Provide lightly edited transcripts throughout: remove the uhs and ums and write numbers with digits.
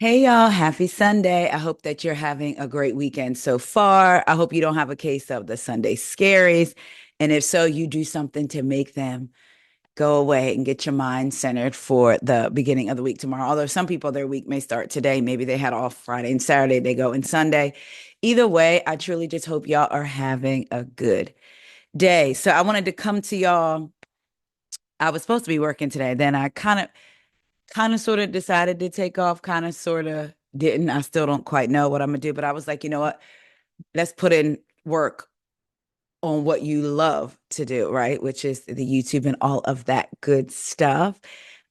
Hey y'all, happy Sunday. I hope that you're having a great weekend so far. I hope you don't have a case of the Sunday scaries. And if so, you do something to make them go away and get your mind centered for the beginning of the week tomorrow. Although some people, their week may start today. Maybe they had off Friday and Saturday, they go in Sunday. Either way, I truly just hope y'all are having a good day. So I wanted to come to y'all. I was supposed to be working today. Then I kind of sort of decided to take off, kind of sort of didn't. I still don't quite know what I'm gonna do, but I was like, you know what? Let's put in work on what you love to do, right? Which is the YouTube and all of that good stuff.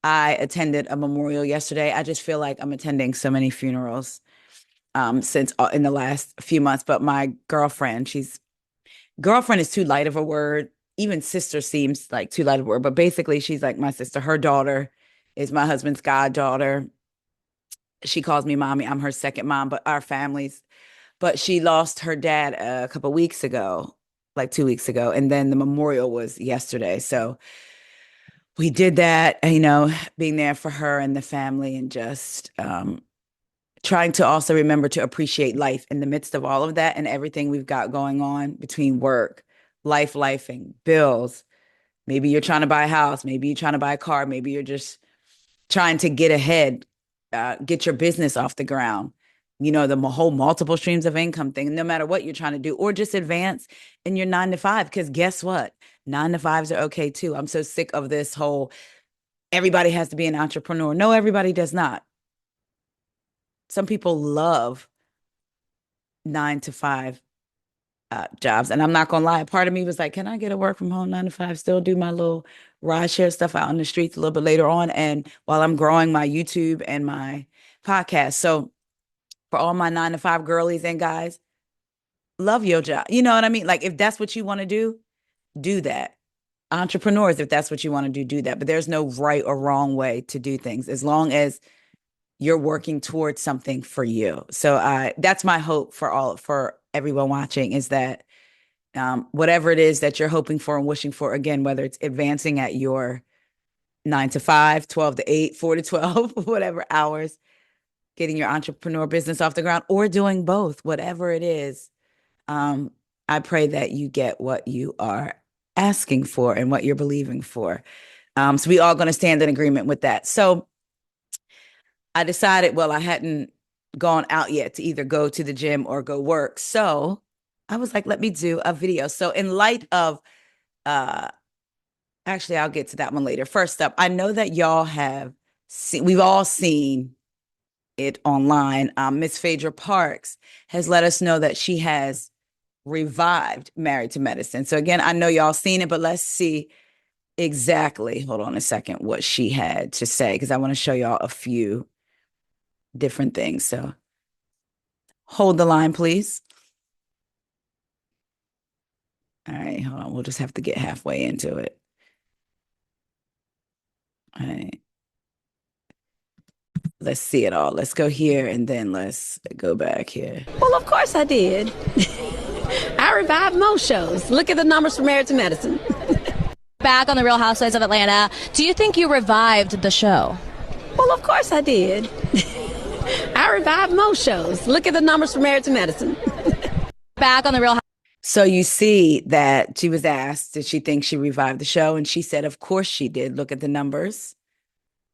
I attended a memorial yesterday. I just feel like I'm attending so many funerals since in the last few months. But my girlfriend, she's girlfriend is too light of a word. Even sister seems like too light of a word. But basically, she's like my sister. Her daughter is my husband's goddaughter. She calls me mommy. I'm her second mom, but our families. But she lost her dad a couple weeks ago, like 2 weeks ago, and then the memorial was yesterday. So we did that, being there for her and the family, and just trying to also remember to appreciate life in the midst of all of that and everything we've got going on between work, lifing, bills. Maybe you're trying to buy a house, maybe you're trying to buy a car, maybe you're just trying to get ahead, get your business off the ground, the whole multiple streams of income thing, no matter what you're trying to do, or just advance in your 9 to 5. Because guess what? 9 to 5s are okay too. I'm so sick of this whole everybody has to be an entrepreneur. No, everybody does not. Some people love 9 to 5 jobs. And I'm not gonna lie, part of me was like, can I get a work from home 9 to 5, still do my little ride share stuff out on the streets a little bit later on, and while I'm growing my YouTube and my podcast. So for all my 9 to 5 girlies and guys, love your job. You know what I mean? Like if that's what you want to do that. Entrepreneurs, if that's what you want to do that. But there's no right or wrong way to do things as long as you're working towards something for you. So that's my hope for everyone watching, is that whatever it is that you're hoping for and wishing for, again, whether it's advancing at your 9 to 5, 12 to 8, 4 to 12, whatever hours, getting your entrepreneur business off the ground, or doing both, whatever it is. Um, I pray that you get what you are asking for and what you're believing for. So we all going to stand in agreement with that. So I decided, well, I hadn't gone out yet to either go to the gym or go work. So I was like, let me do a video. So in light of, uh, actually, I'll get to that one later. First up, I know that y'all have seen, we've all seen it online. Miss Phaedra Parks has let us know that she has revived Married to Medicine. So again, I know y'all seen it, but let's see exactly, hold on a second, what she had to say, because I want to show y'all a few different things. So hold the line, please. All right, hold on. We'll just have to get halfway into it. All right. Let's see it all. Let's go here and then let's go back here. Well, of course I did. I revived most shows. Look at the numbers for Married to Medicine. Back on the Real Housewives of Atlanta. Do you think you revived the show? Well, of course I did. I revived most shows. Look at the numbers for Married to Medicine. Back on the Real. So you see that she was asked, did she think she revived the show? And she said, of course she did. Look at the numbers.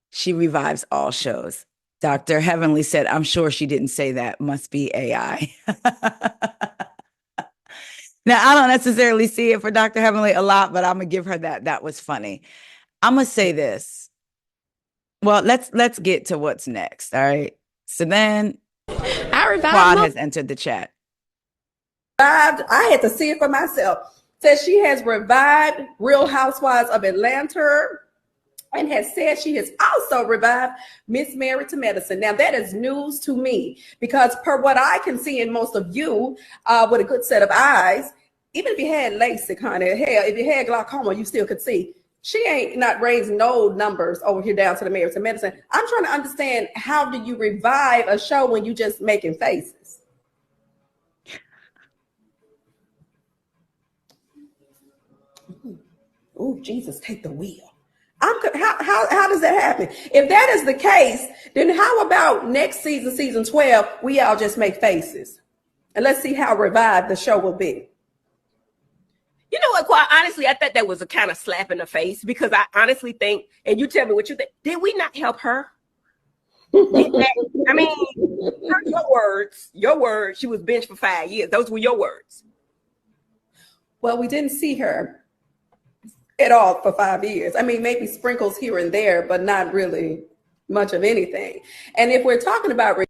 She revives all shows. Dr. Heavenly said, I'm sure she didn't say that. Must be AI. Now, I don't necessarily see it for Dr. Heavenly a lot, but I'm going to give her that. That was funny. I'm going to say this. Well, let's get to what's next. All right. So then Quad has entered the chat. I had to see it for myself. Says she has revived Real Housewives of Atlanta and has said she has also revived Miss Married to Medicine. Now, that is news to me because per what I can see in most of you with a good set of eyes, even if you had LASIK, honey, hell, if you had glaucoma, you still could see. She ain't not raising no numbers over here down to the Married to Medicine. I'm trying to understand, how do you revive a show when you just making faces? Oh, Jesus, take the wheel. How does that happen? If that is the case, then how about next season, season 12, we all just make faces and let's see how revived the show will be. You know what, quite honestly, I thought that was a kind of slap in the face, because I honestly think, and you tell me what you think, did we not help her? I mean, your words, she was benched for 5 years. Those were your words. Well, we didn't see her at all for 5 years. I mean, maybe sprinkles here and there, but not really much of anything. And if we're talking about, I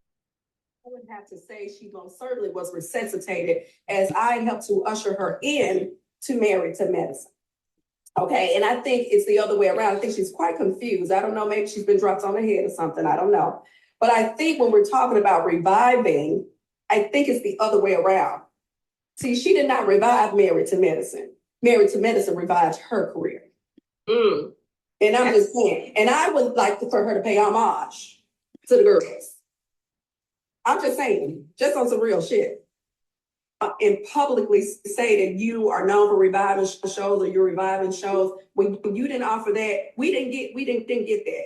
would have to say she most certainly was resuscitated, as I helped to usher her in to Married to Medicine. Okay, and I think it's the other way around. I think she's quite confused. I don't know, maybe she's been dropped on the head or something. I don't know. But I think when we're talking about reviving, I think it's the other way around. See, she did not revive Married to Medicine. Married to Medicine revived her career. And I'm just saying, and I would like for her to pay homage to the girls. I'm just saying, just on some real shit. And publicly say that you are known for reviving shows, or you're reviving shows. When you didn't offer that, we didn't get that.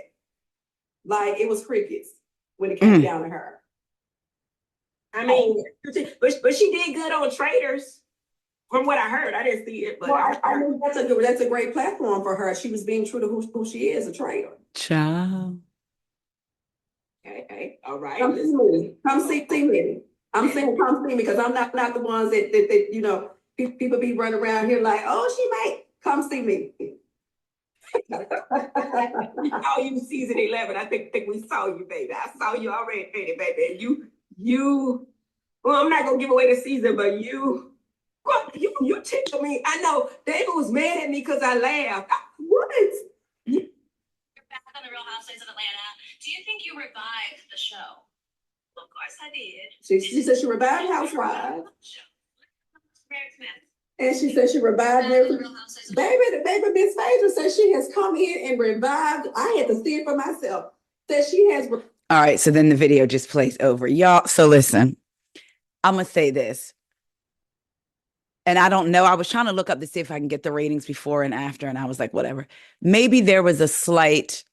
Like, it was crickets when it came down to her. I mean, but she did good on Traders, from what I heard. I didn't see it, but well, I mean, that's a great platform for her. She was being true to who she is, a trader. Child. Okay, all right. Come see me. I'm saying come see me, because I'm not the ones that you know, people be running around here like, oh, she might come see me. Oh, you season 11. I think we saw you, baby. I saw you already, baby. You. Well, I'm not gonna give away the season, but you tickle me. I know David was mad at me because I laughed. What? You're back on the Real Housewives of Atlanta. Do you think you revived the show? Well, of course I did. She said she revived Housewives. Married to Medicine. And she said she revived Baby, Miss Phaedra said she has come in and revived. I had to see it for myself. That she has. All right, so then the video just plays over. Y'all, so listen, I'm going to say this. And I don't know. I was trying to look up to see if I can get the ratings before and after. And I was like, whatever. Maybe there was a slight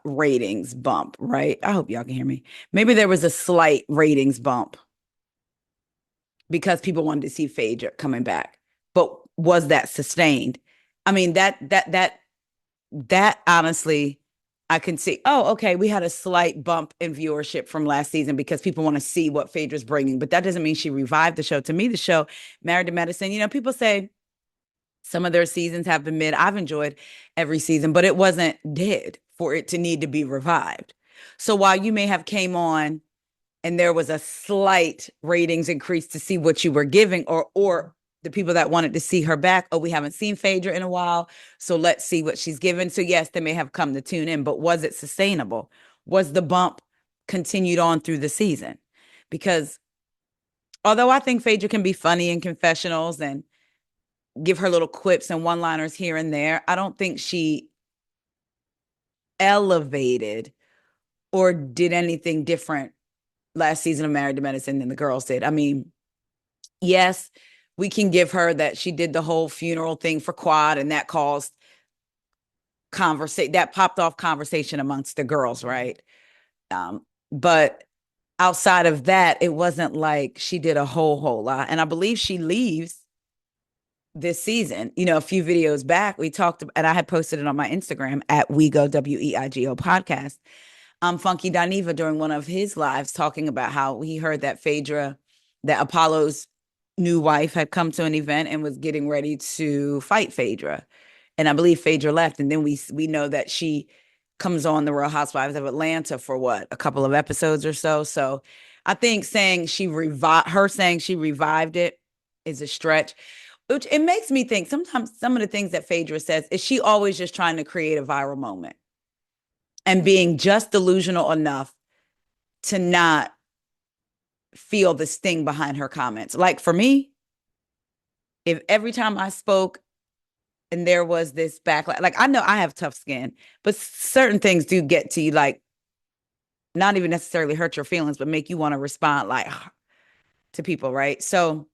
ratings bump, right? I hope y'all can hear me. Maybe there was a slight ratings bump because people wanted to see Phaedra coming back. But was that sustained? I mean, that honestly, I can see, oh, okay, we had a slight bump in viewership from last season because people want to see what Phaedra's bringing, but that doesn't mean she revived the show. To me, the show, Married to Medicine, you know, people say some of their seasons have been mid. I've enjoyed every season, but it wasn't dead for it to need to be revived. So while you may have came on and there was a slight ratings increase to see what you were giving, or the people that wanted to see her back, oh, we haven't seen Phaedra in a while, so let's see what she's given. So yes, they may have come to tune in, but was it sustainable? Was the bump continued on through the season? Because although I think Phaedra can be funny in confessionals and give her little quips and one-liners here and there, I don't think she elevated or did anything different last season of Married to Medicine than the girls did. I mean, yes, we can give her that she did the whole funeral thing for Quad, and that caused that popped off conversation amongst the girls, right? But outside of that, it wasn't like she did a whole lot. And I believe she leaves this season. You know, a few videos back, we talked, and I had posted it on my Instagram at WeGo, WEIGO podcast. Funky Dineva during one of his lives talking about how he heard that Phaedra, that Apollo's new wife, had come to an event and was getting ready to fight Phaedra. And I believe Phaedra left. And then we know that she comes on the Real Housewives of Atlanta for what, a couple of episodes or so. So I think saying she revived it is a stretch, which it makes me think sometimes some of the things that Phaedra says, is she always just trying to create a viral moment and being just delusional enough to not feel the sting behind her comments. Like for me, if every time I spoke and there was this backlash, like I know I have tough skin, but certain things do get to you, like not even necessarily hurt your feelings, but make you want to respond like to people, right? So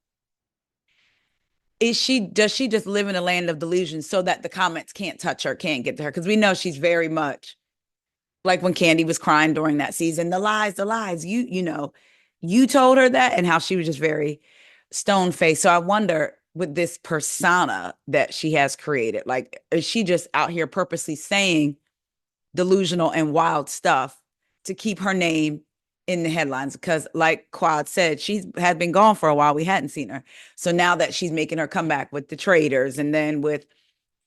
does she just live in a land of delusion so that the comments can't touch her, can't get to her? Because we know she's very much like when Candy was crying during that season, the lies, you told her that, and how she was just very stone faced. So I wonder, with this persona that she has created, like, is she just out here purposely saying delusional and wild stuff to keep her name in the headlines? Because like Quad said, she's had been gone for a while. We hadn't seen her. So now that she's making her comeback with the Traders, and then with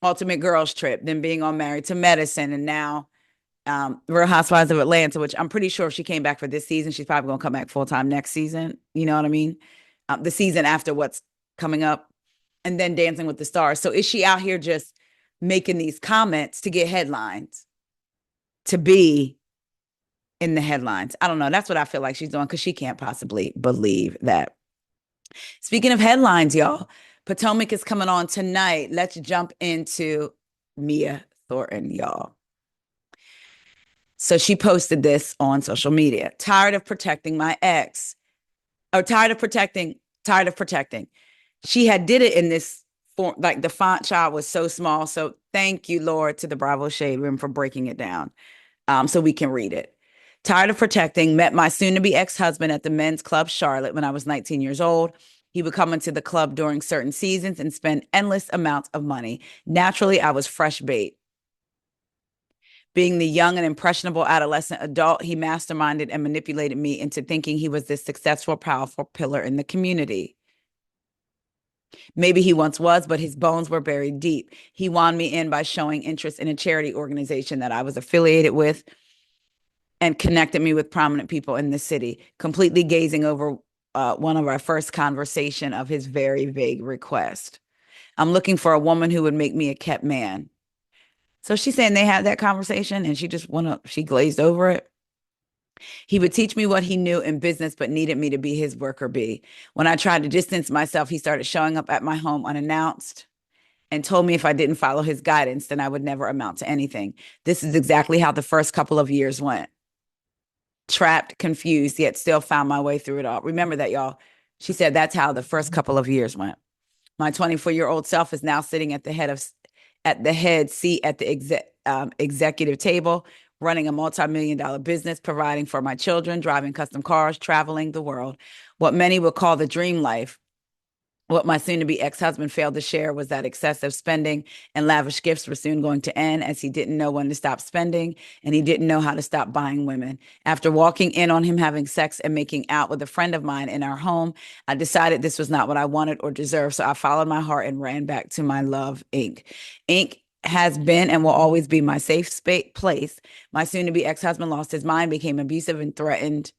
Ultimate Girls Trip, then being on Married to Medicine, and now Real Housewives of Atlanta, which I'm pretty sure if she came back for this season, she's probably going to come back full time next season. You know what I mean? The season after what's coming up, and then Dancing with the Stars. So is she out here just making these comments to get headlines, to be in the headlines? I don't know. That's what I feel like she's doing, because she can't possibly believe that. Speaking of headlines, y'all, Potomac is coming on tonight. Let's jump into Mia Thornton, y'all. So she posted this on social media. Tired of protecting my ex. Or tired of protecting. She had did it in this form, like the font child was so small. So thank you, Lord, to the Bravo Shade Room for breaking it down so we can read it. Tired of protecting, met my soon-to-be ex-husband at the men's club Charlotte when I was 19 years old. He would come into the club during certain seasons and spend endless amounts of money. Naturally, I was fresh bait. Being the young and impressionable adolescent adult, he masterminded and manipulated me into thinking he was this successful, powerful pillar in the community. Maybe he once was, but his bones were buried deep. He won me in by showing interest in a charity organization that I was affiliated with, and connected me with prominent people in the city, completely gazing over one of our first conversation of his very vague request. I'm looking for a woman who would make me a kept man. So she's saying they had that conversation and she glazed over it. He would teach me what he knew in business, but needed me to be his worker bee. When I tried to distance myself, he started showing up at my home unannounced and told me if I didn't follow his guidance, then I would never amount to anything. This is exactly how the first couple of years went. Trapped, confused, yet still found my way through it all. Remember that, y'all. She said that's how the first couple of years went. My 24-year-old self is now sitting at the head seat at the executive table, running a multi-million-dollar business, providing for my children, driving custom cars, traveling the world. What many would call the dream life. What my soon-to-be ex-husband failed to share was that excessive spending and lavish gifts were soon going to end, as he didn't know when to stop spending and he didn't know how to stop buying women. After walking in on him having sex and making out with a friend of mine in our home, I decided this was not what I wanted or deserved, so I followed my heart and ran back to my love, Inc. Inc. has been and will always be my safe place. My soon-to-be ex-husband lost his mind, became abusive, and threatened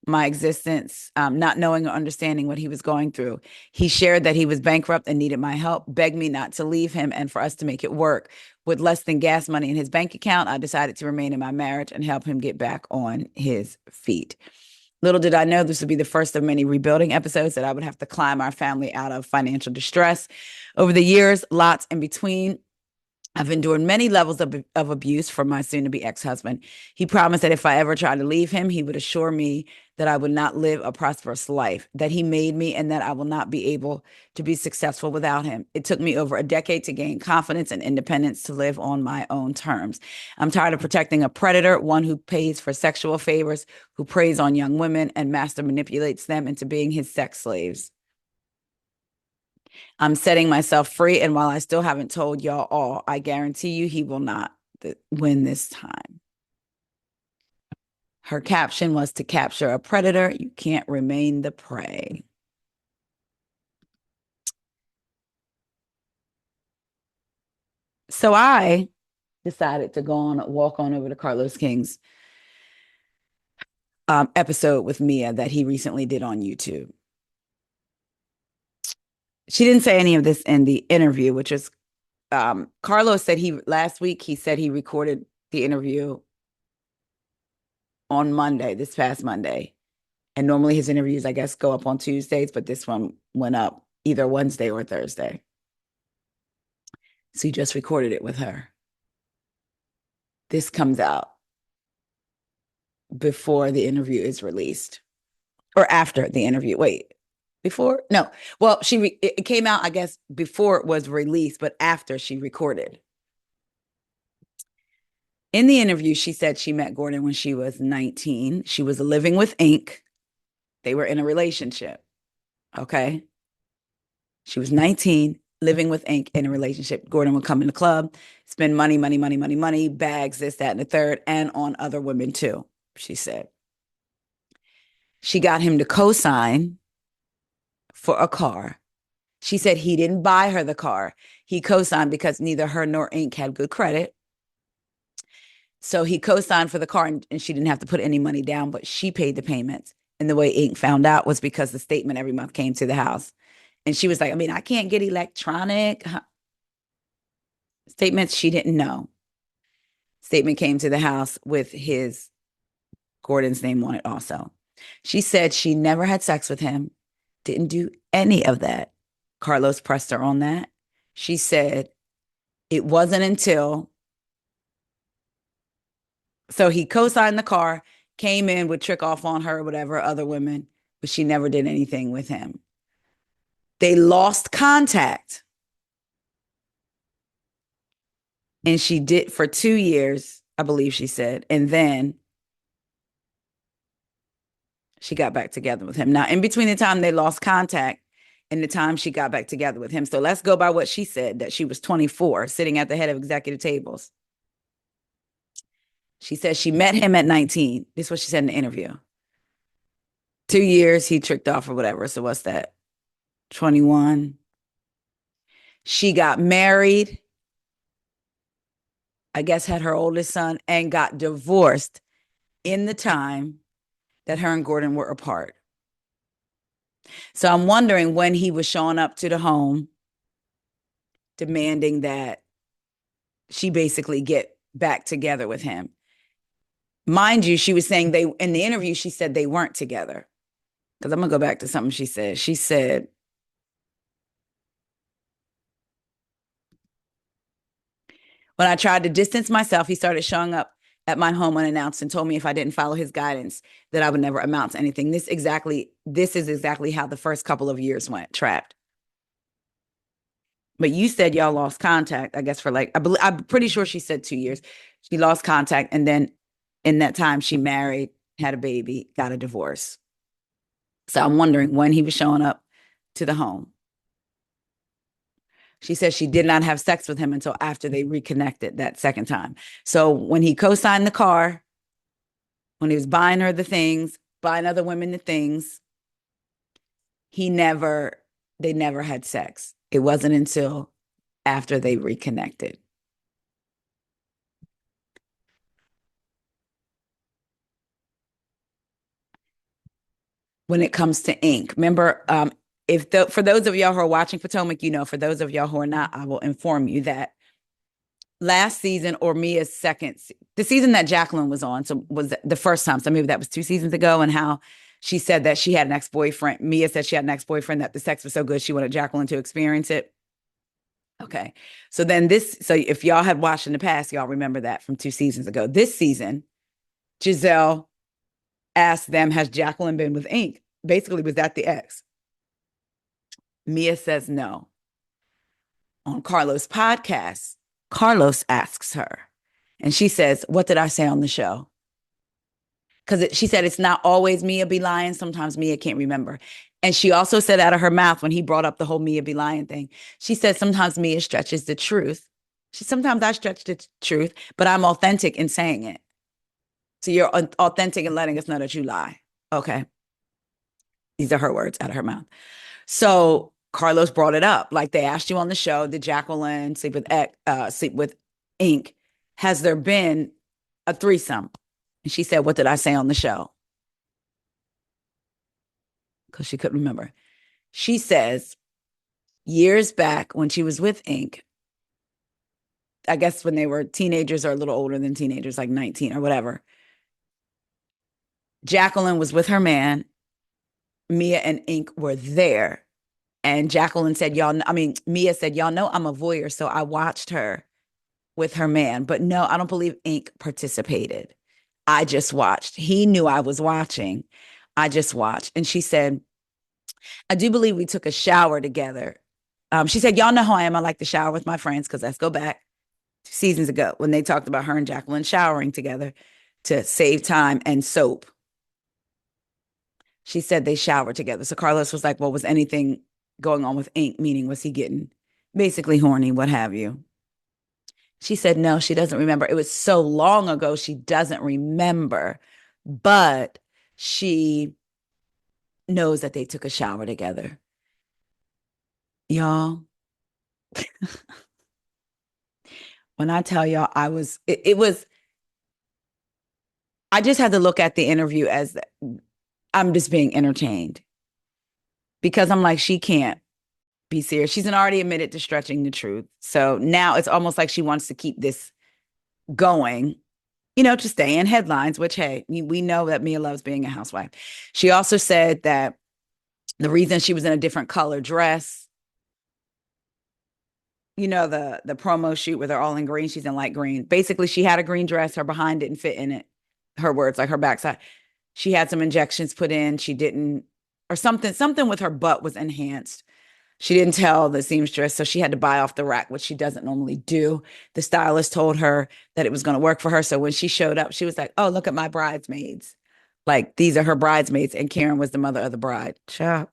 my existence, not knowing or understanding what he was going through. He shared that he was bankrupt and needed my help, begged me not to leave him and for us to make it work. With less than gas money in his bank account, I decided to remain in my marriage and help him get back on his feet. Little did I know this would be the first of many rebuilding episodes that I would have to climb our family out of financial distress. Over the years, lots in between, I've endured many levels of abuse from my soon-to-be ex-husband. He promised that if I ever tried to leave him, he would assure me that I would not live a prosperous life, that he made me, and that I will not be able to be successful without him. It took me over a decade to gain confidence and independence to live on my own terms. I'm tired of protecting a predator, one who pays for sexual favors, who preys on young women and master manipulates them into being his sex slaves. I'm setting myself free, and while I still haven't told y'all all, I guarantee you he will not win this time. Her caption was, to capture a predator, you can't remain the prey. So I decided to walk on over to Carlos King's episode with Mia that he recently did on YouTube. She didn't say any of this in the interview, which is Carlos said last week he said he recorded the interview on Monday, this past Monday. And normally his interviews, I guess, go up on Tuesdays, but this one went up either Wednesday or Thursday. So he just recorded it with her. This comes out before the interview is released, or after the interview. Wait, before? No. Well, it came out, I guess, before it was released, but after she recorded. In the interview, she said she met Gordon when she was 19. She was living with Ink. They were in a relationship. Okay. She was 19, living with Ink in a relationship. Gordon would come in the club, spend money, money, money, money, money, bags, this, that, and the third, and on other women too, she said. She got him to co-sign for a car. She said he didn't buy her the car. He co-signed because neither her nor Ink had good credit. So he co-signed for the car and she didn't have to put any money down, but she paid the payments. And the way Ink found out was because the statement every month came to the house. And she was like, I mean, I can't get electronic statements. She didn't know. Statement came to the house with Gordon's name on it also. She said she never had sex with him, didn't do any of that. Carlos pressed her on that. She said it wasn't until, so he co-signed the car, came in, would trick off on her, whatever, other women, but she never did anything with him. They lost contact. And she did for 2 years, I believe she said. And then she got back together with him. Now, in between the time they lost contact and the time she got back together with him. So let's go by what she said, that she was 24, sitting at the head of executive tables. She said she met him at 19. This is what she said in the interview. 2 years, he tricked off or whatever. So what's that? 21. She got married, I guess had her oldest son, and got divorced in the time that her and Gordon were apart. So I'm wondering when he was showing up to the home, demanding that she basically get back together with him. Mind you, she was saying in the interview, she said they weren't together. Because I'm going to go back to something she said. She said, when I tried to distance myself, he started showing up at my home unannounced and told me if I didn't follow his guidance, that I would never amount to anything. This is exactly how the first couple of years went, trapped. But you said y'all lost contact, I guess, for I'm pretty sure she said 2 years. She lost contact. And then in that time, she married, had a baby, got a divorce. So I'm wondering when he was showing up to the home. She said she did not have sex with him until after they reconnected that second time. So when he co-signed the car, when he was buying her the things, buying other women the things, they never had sex. It wasn't until after they reconnected. When it comes to Ink, remember, for those of y'all who are watching Potomac, for those of y'all who are not, I will inform you that last season, or Mia's the season that Jacqueline was on, so was the first time, so maybe that was 2 seasons ago, and how she said that she had an ex-boyfriend. Mia said she had an ex-boyfriend, that the sex was so good she wanted Jacqueline to experience it. Okay, so if y'all had watched in the past, y'all remember that from 2 seasons ago. This season, Giselle asked them, has Jacqueline been with Ink? Basically, was that the ex? Mia says no. On Carlos' podcast, Carlos asks her, and she says, what did I say on the show? Because she said it's not always Mia be lying. Sometimes Mia can't remember. And she also said out of her mouth when he brought up the whole Mia be lying thing, she said sometimes Mia stretches the truth. Sometimes I stretch the truth, but I'm authentic in saying it. So you're authentic in letting us know that you lie. Okay. These are her words out of her mouth. So Carlos brought it up. Like, they asked you on the show, did Jacqueline sleep with Ink? Has there been a threesome? And she said, what did I say on the show? Because she couldn't remember. She says, years back when she was with Ink, I guess when they were teenagers or a little older than teenagers, like 19 or whatever, Jacqueline was with her man. Mia and Ink were there. And Mia said, y'all know I'm a voyeur, so I watched her with her man. But no, I don't believe Ink participated. I just watched. He knew I was watching. I just watched. And she said, I do believe we took a shower together. She said, y'all know how I am. I like to shower with my friends because let's go back seasons ago when they talked about her and Jacqueline showering together to save time and soap. She said they showered together. So Carlos was like, well, was anything going on with Ink? Meaning, was he getting basically horny, what have you? She said, no, she doesn't remember. It was so long ago, she doesn't remember. But she knows that they took a shower together. Y'all, when I tell y'all, I just had to look at the interview as I'm just being entertained because I'm like, she can't be serious. She's already admitted to stretching the truth. So now it's almost like she wants to keep this going, to stay in headlines, which, hey, we know that Mia loves being a housewife. She also said that the reason she was in a different color dress, the promo shoot where they're all in green, she's in light green. Basically, she had a green dress, her behind didn't fit in it. Her words, like her backside. She had some injections put in. She didn't, or something with her butt was enhanced. She didn't tell the seamstress, so she had to buy off the rack, which she doesn't normally do. The stylist told her that it was going to work for her. So when she showed up, she was like, oh, look at my bridesmaids. Like, these are her bridesmaids. And Karen was the mother of the bride. Ciao.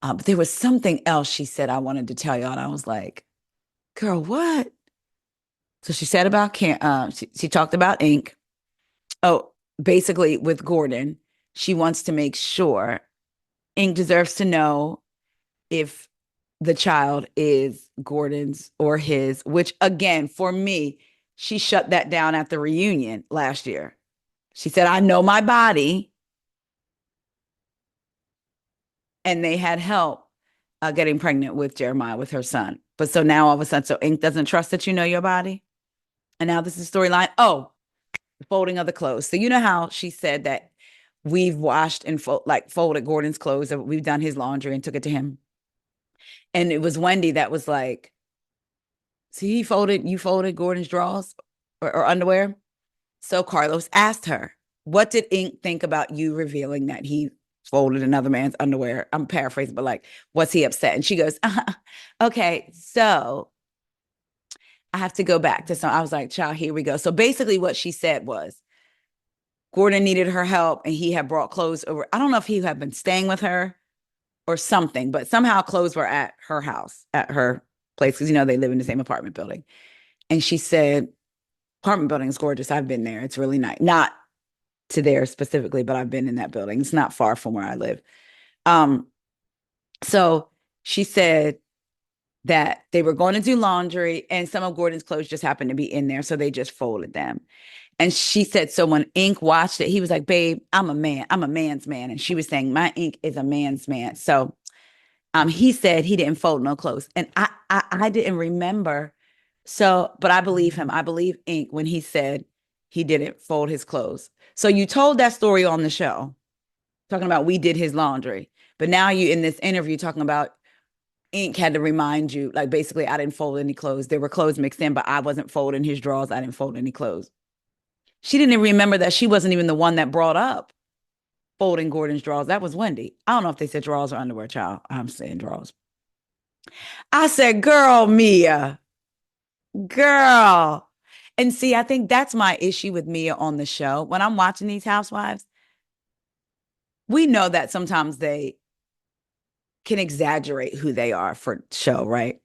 But there was something else she said I wanted to tell y'all. And I was like, girl, what? So she said about she talked about Ink. Oh, basically with Gordon, she wants to make sure Ink deserves to know if the child is Gordon's or his, which again, for me, she shut that down at the reunion last year. She said, I know my body. And they had help getting pregnant with Jeremiah, with her son. But so now all of a sudden, so Ink doesn't trust that you know your body. And now this is storyline. Oh, the folding of the clothes. So you know how she said that we've washed and folded Gordon's clothes. We've done his laundry and took it to him. And it was Wendy that was like, see, you folded Gordon's drawers or underwear. So Carlos asked her, what did Ink think about you revealing that he folded another man's underwear? I'm paraphrasing, but like, was he upset? And she goes, okay, so I have to go back to some. I was like, child, here we go. So basically what she said was Gordon needed her help and he had brought clothes over. I don't know if he had been staying with her or something, but somehow clothes were at her house, at her place, because, they live in the same apartment building. And she said, apartment building is gorgeous. I've been there. It's really nice. Not to there specifically, but I've been in that building. It's not far from where I live. So she said that they were going to do laundry and some of Gordon's clothes just happened to be in there. So they just folded them. And she said, so when Ink watched it, he was like, babe, I'm a man. I'm a man's man. And she was saying, my Ink is a man's man. So he said he didn't fold no clothes. And I didn't remember. So, but I believe him. I believe Ink when he said he didn't fold his clothes. So you told that story on the show, talking about we did his laundry. But now you in this interview talking about Ink had to remind you, like, basically, I didn't fold any clothes. There were clothes mixed in, but I wasn't folding his drawers. I didn't fold any clothes. She didn't even remember that she wasn't even the one that brought up folding Gordon's drawers. That was Wendy. I don't know if they said drawers or underwear, child. I'm saying drawers. I said, girl, Mia, girl. And see, I think that's my issue with Mia on the show. When I'm watching these housewives, we know that sometimes they can exaggerate who they are for show, right?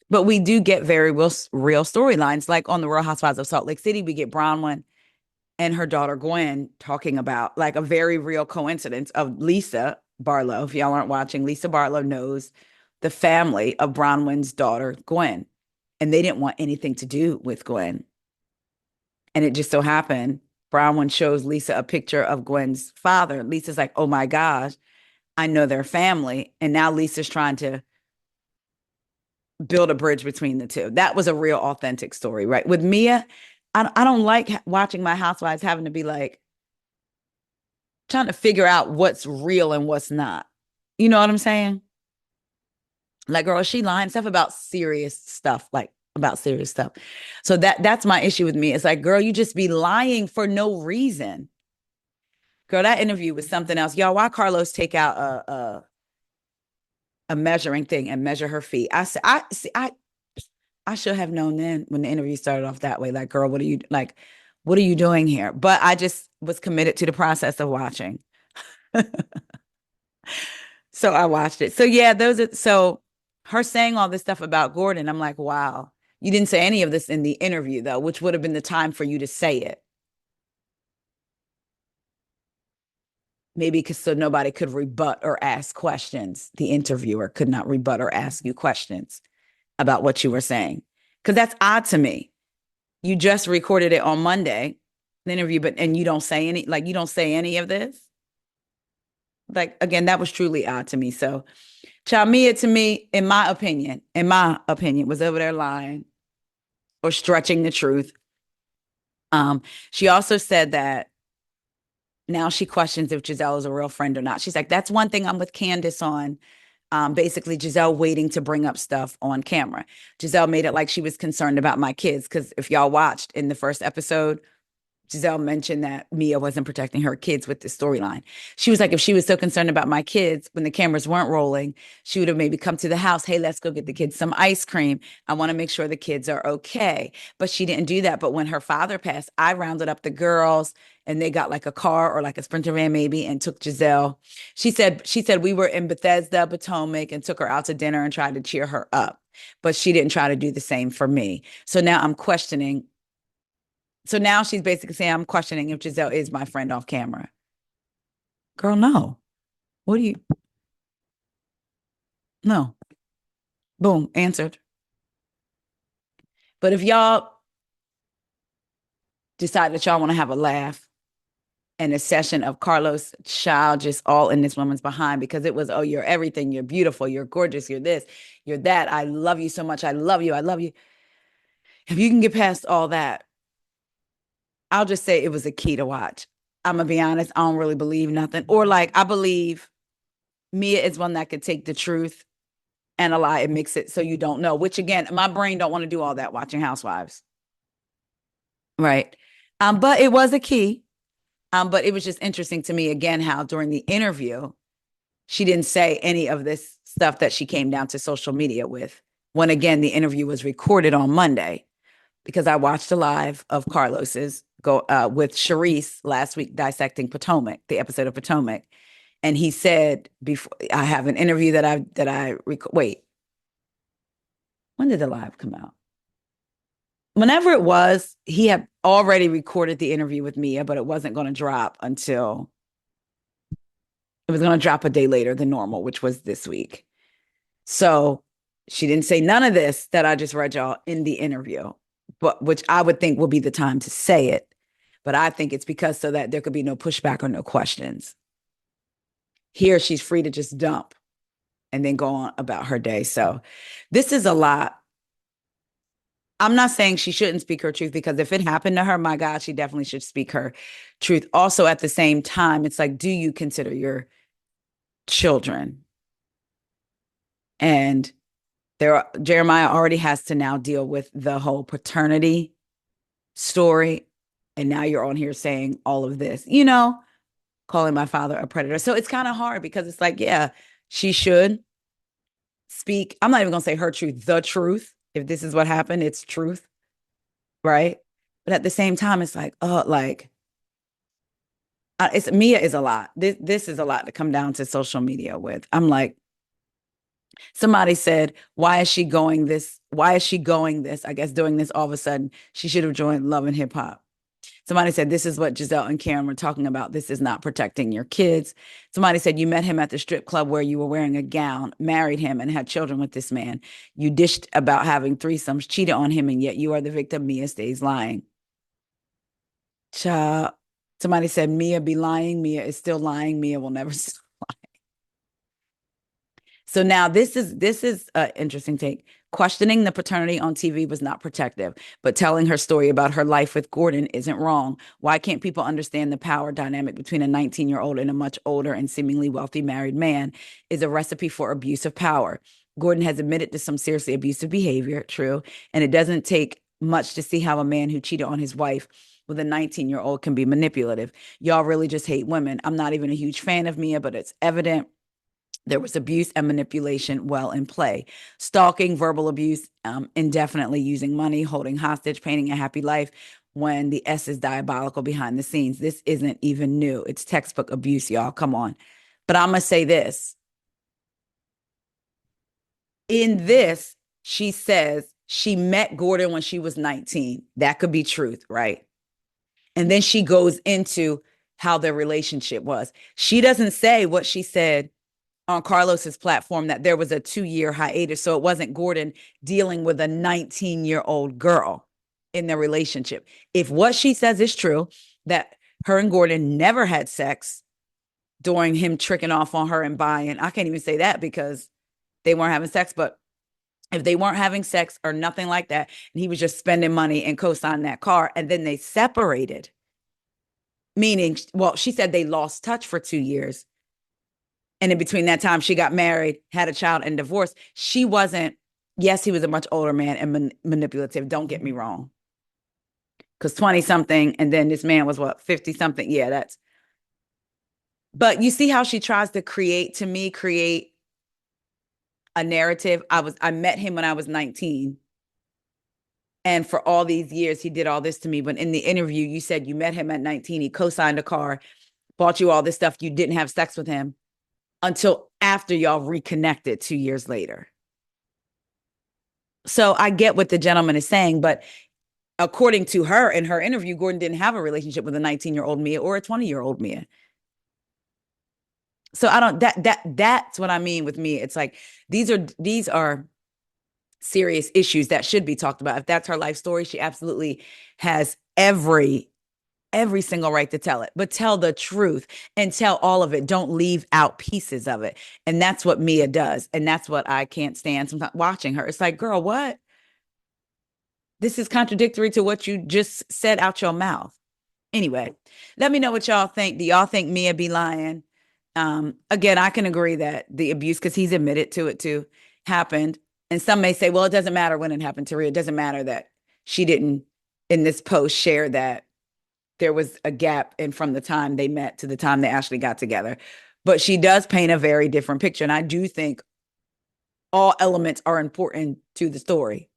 But we do get very real storylines. Like on the Real Housewives of Salt Lake City, we get Bronwyn and her daughter Gwen talking about like a very real coincidence of Lisa Barlow. If y'all aren't watching, Lisa Barlow knows the family of Bronwyn's daughter, Gwen. And they didn't want anything to do with Gwen. And it just so happened, Bronwyn shows Lisa a picture of Gwen's father. Lisa's like, oh my gosh, I know their family. And now Lisa's trying to build a bridge between the two. That was a real authentic story, right? With Mia, I don't like watching my housewives having to be like, trying to figure out what's real and what's not. You know what I'm saying? Like, girl, is she lying? Stuff about serious stuff, like about serious stuff. So that's my issue with me. It's like, girl, you just be lying for no reason. Girl, that interview was something else. Y'all, why Carlos take out a measuring thing and measure her feet? I said, I should have known then when the interview started off that way. Like, girl, what are you doing here? But I just was committed to the process of watching. So I watched it. So yeah, so her saying all this stuff about Gordon, I'm like, wow. You didn't say any of this in the interview though, which would have been the time for you to say it. Maybe because so nobody could rebut or ask questions. The interviewer could not rebut or ask you questions about what you were saying. Because that's odd to me. You just recorded it on Monday, the interview, and you don't say any of this. Like, again, that was truly odd to me. So Mia, to me, in my opinion, was over there lying or stretching the truth. She also said that now she questions if Giselle is a real friend or not. She's like, that's one thing I'm with Candace on. Basically, Giselle waiting to bring up stuff on camera. Giselle made it like she was concerned about my kids. Because if y'all watched in the first episode, Giselle mentioned that Mia wasn't protecting her kids with the storyline. She was like, if she was so concerned about my kids when the cameras weren't rolling, she would have maybe come to the house. Hey, let's go get the kids some ice cream. I want to make sure the kids are okay. But she didn't do that. But when her father passed, I rounded up the girls and they got like a car or like a Sprinter van maybe and took Giselle. She said we were in Bethesda, Potomac, and took her out to dinner and tried to cheer her up. But she didn't try to do the same for me. So now I'm questioning. So now she's basically saying, I'm questioning if Giselle is my friend off camera. Girl, no. No. Boom, answered. But if y'all decide that y'all want to have a laugh and a session of Carlos child just all in this woman's behind because it was, oh, you're everything. You're beautiful. You're gorgeous. You're this. You're that. I love you so much. I love you. I love you. If you can get past all that, I'll just say it was a key to watch. I'm going to be honest. I don't really believe nothing. Or like, I believe Mia is one that could take the truth and a lie and mix it so you don't know, which again, my brain don't want to do all that watching Housewives. Right. But it was a key. But it was just interesting to me again, how during the interview, she didn't say any of this stuff that she came down to social media with. When again, the interview was recorded on Monday because I watched a live of Carlos's with Sharice last week dissecting Potomac, the episode of Potomac. And he said, before I have an interview wait, when did the live come out? Whenever it was, he had already recorded the interview with Mia, but it wasn't going to drop until it was going to drop a day later than normal, which was this week. So she didn't say none of this that I just read y'all in the interview, but which I would think will be the time to say it. But I think it's because so that there could be no pushback or no questions. Here, she's free to just dump and then go on about her day. So this is a lot. I'm not saying she shouldn't speak her truth because if it happened to her, my God, she definitely should speak her truth. Also, at the same time, it's like, do you consider your children? And Jeremiah already has to now deal with the whole paternity story. And now you're on here saying all of this, calling my father a predator. So it's kind of hard because it's like, yeah, she should speak. I'm not even going to say her truth, the truth. If this is what happened, it's truth. Right. But at the same time, it's like, Mia is a lot. This is a lot to come down to social media with. I'm like, somebody said, why is she going this? Why is she going this? I guess doing this all of a sudden, she should have joined Love and Hip Hop. Somebody said, this is what Giselle and Karen were talking about. This is not protecting your kids. Somebody said, you met him at the strip club where you were wearing a gown, married him, and had children with this man. You dished about having threesomes, cheated on him, and yet you are the victim. Mia stays lying. Child. Somebody said, Mia be lying. Mia is still lying. Mia will never stop lying. So now this is an interesting take. Questioning the paternity on TV was not protective, but telling her story about her life with Gordon isn't wrong. Why can't people understand the power dynamic between a 19-year-old and a much older and seemingly wealthy married man is a recipe for abuse of power? Gordon has admitted to some seriously abusive behavior, true, and it doesn't take much to see how a man who cheated on his wife with a 19-year-old can be manipulative. Y'all really just hate women. I'm not even a huge fan of Mia, but it's evident there was abuse and manipulation well in play. Stalking, verbal abuse, indefinitely using money, holding hostage, painting a happy life when the S is diabolical behind the scenes. This isn't even new. It's textbook abuse, y'all. Come on. But I'm going to say this. In this, she says she met Gordon when she was 19. That could be truth, right? And then she goes into how their relationship was. She doesn't say what she said on Carlos's platform, that there was a 2-year hiatus. So it wasn't Gordon dealing with a 19-year-old girl in their relationship. If what she says is true, that her and Gordon never had sex during him tricking off on her and buying, I can't even say that because they weren't having sex, but if they weren't having sex or nothing like that, and he was just spending money and co-signing that car, and then they separated, meaning, well, she said they lost touch for 2 years. And in between that time, she got married, had a child, and divorced. She wasn't, yes, he was a much older man and manipulative. Don't get me wrong. Because 20 something, and then this man was what, 50 something? Yeah, that's. But you see how she tries to create a narrative. I met him when I was 19. And for all these years, he did all this to me. But in the interview, you said you met him at 19. He co-signed a car, bought you all this stuff. You didn't have sex with him until after y'all reconnected 2 years later. So I get what the gentleman is saying, but according to her in her interview, Gordon didn't have a relationship with a 19-year-old Mia or a 20-year-old Mia. So I don't, that's what I mean with Mia. It's like, these are serious issues that should be talked about. If that's her life story, she absolutely has every single right to tell it, but tell the truth and tell all of it. Don't leave out pieces of it. And that's what Mia does. And that's what I can't stand sometimes watching her. It's like, girl, what? This is contradictory to what you just said out your mouth. Anyway, let me know what y'all think. Do y'all think Mia be lying? Again, I can agree that the abuse, because he's admitted to it too, happened. And some may say, well, it doesn't matter when it happened to her. It doesn't matter that she didn't, in this post, share that there was a gap in from the time they met to the time they actually got together. But she does paint a very different picture. And I do think all elements are important to the story.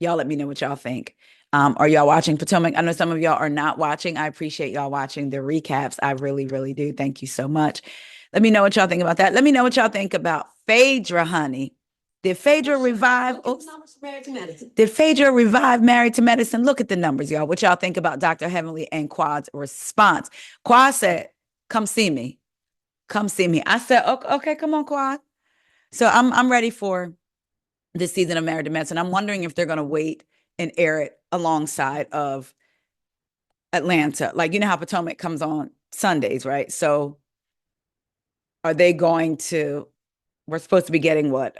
Y'all let me know what y'all think. Are y'all watching Potomac? I know some of y'all are not watching. I appreciate y'all watching the recaps. I really, really do. Thank you so much. Let me know what y'all think about that. Let me know what y'all think about Phaedra, honey. Did Phaedra revive? Oops. Did Phaedra revive Married to Medicine? Look at the numbers, y'all. What y'all think about Dr. Heavenly and Quad's response? Quad said, come see me. Come see me. I said, okay, come on, Quad. So I'm ready for this season of Married to Medicine. I'm wondering if they're going to wait and air it alongside of Atlanta. Like, you know how Potomac comes on Sundays, right? So are they going to, we're supposed to be getting what?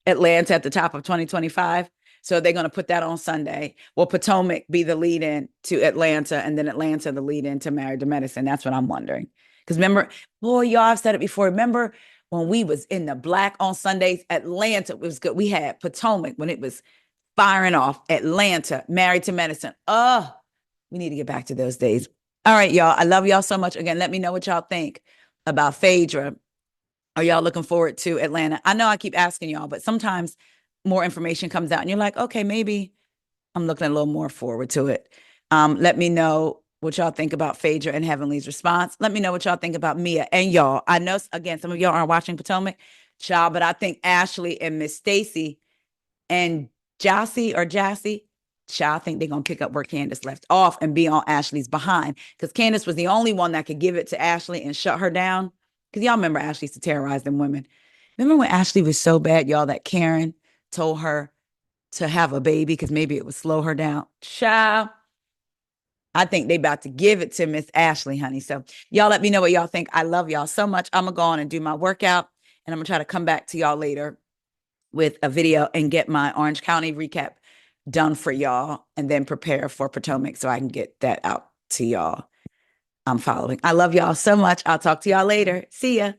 Atlanta at the top of 2025. So they're going to put that on Sunday. Will Potomac be the lead in to Atlanta, and then Atlanta the lead in to Married to Medicine? That's what I'm wondering. Because remember, boy, y'all, I've said it before. Remember when we was in the black on Sundays? Atlanta was good. We had Potomac when it was firing off. Atlanta, Married to Medicine. Oh, we need to get back to those days. All right, y'all. I love y'all so much. Again, let me know what y'all think about Phaedra. Are y'all looking forward to Atlanta? I know I keep asking y'all, but sometimes more information comes out and you're like, okay, maybe I'm looking a little more forward to it. Let me know what y'all think about Phaedra and Heavenly's response. Let me know what y'all think about Mia and y'all. I know, again, some of y'all aren't watching Potomac, child, but I think Ashley and Miss Stacy and Jassy, child, I think they're going to pick up where Candace left off and be on Ashley's behind, because Candace was the only one that could give it to Ashley and shut her down. Because y'all remember Ashley used to terrorize them women. Remember when Ashley was so bad, y'all, that Karen told her to have a baby because maybe it would slow her down? Child, I think they about to give it to Miss Ashley, honey. So y'all let me know what y'all think. I love y'all so much. I'm going to go on and do my workout, and I'm going to try to come back to y'all later with a video and get my Orange County recap done for y'all, and then prepare for Potomac so I can get that out to y'all. I'm following. I love y'all so much. I'll talk to y'all later. See ya.